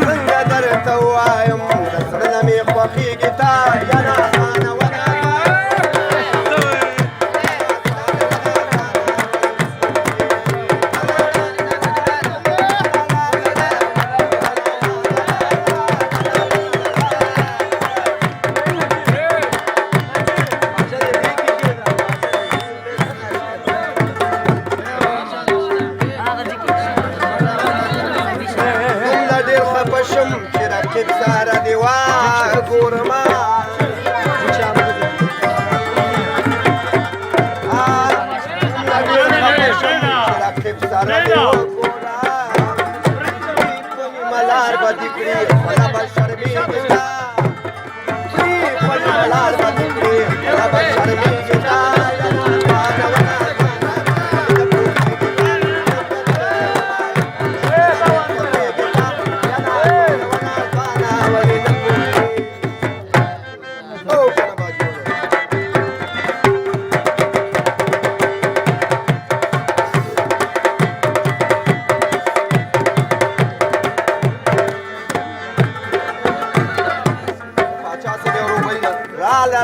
څنګه درته ووایم د زړه نه مې خوښېږي تا یاره ځانه سره دی وګورما ملار بدی کړی ولا بشرمې ملار بدی کړی ولا بشرمې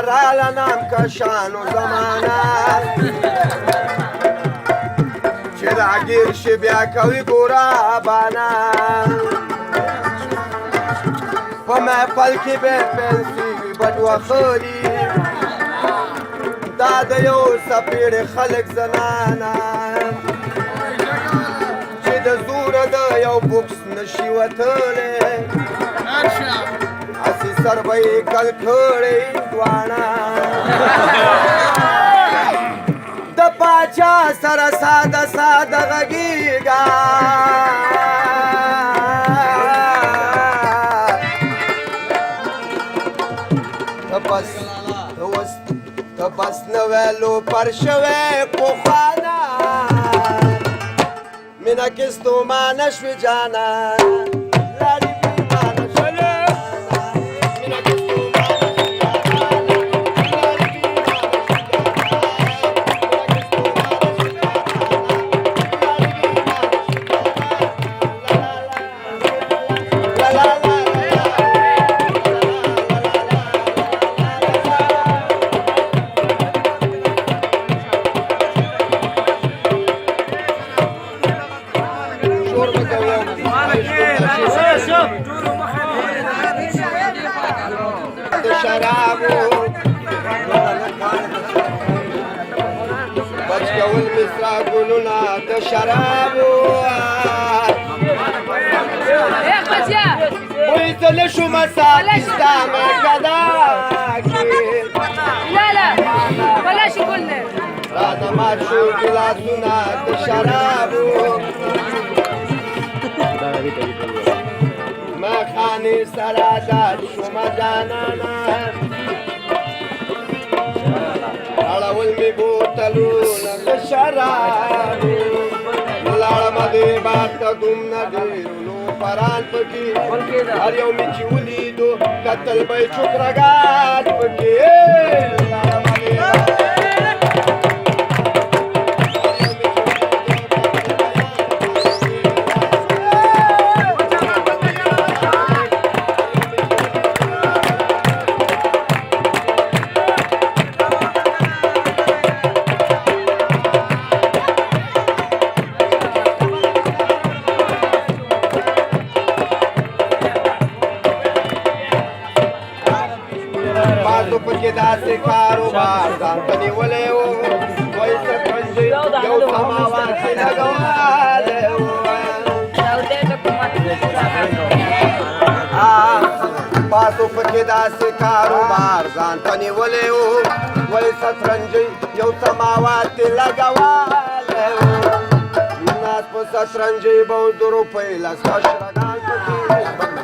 راله نام کشانو زمانه چې راګیر شي بیا کوي ګوره بانه په محفل کې به پنسي بټ وخوري دا د یو سپېړ خلک زنانه چې د زوره د یو بوکس نشي وتلی اسی سر به یې کل کړی دواړه د پاچا سره ساده ساده غږېږه ته بس نوی لوپر شوی پخوانه مینه کې ستومانه شوې جانه شرابو بچ کول مصرا ګلونه د شرابو وای زه نه شوم ساتي ستا مګدا لا لا بلاش قلنا راته مات شو ګلاسونه د شرابو ما خانه سره داد شوم جانانا اړول می بوتلونه د شرابو لاړم دې باد ته دومره ډېرو پران پکې هر یو مې چې ولیدو کتل به یې چوکرګان پکې لاړم دې پکې داسې کاروبار ځان ته نیولی و وایي سترنجي یو سماوار کې لګولی و پاسو پکې داسې کاروبار ځان ته نیولی و وایي سترنجي یو سماوار کې لګولی و ناست په سترنجي به و 2 روپۍ لس مشرګان پکې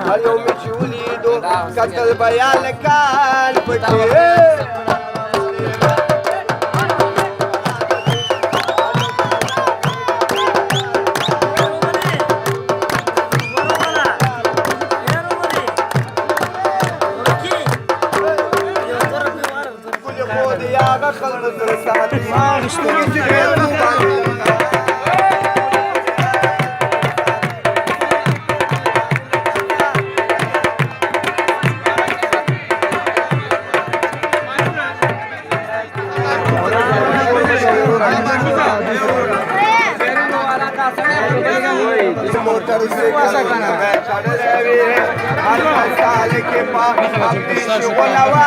هر یو مې چې ولیدو کتل به یا لکان پکې خلق زر ساتي motor से चढ़ रहे हर साल के पास अपनी शुभ नवा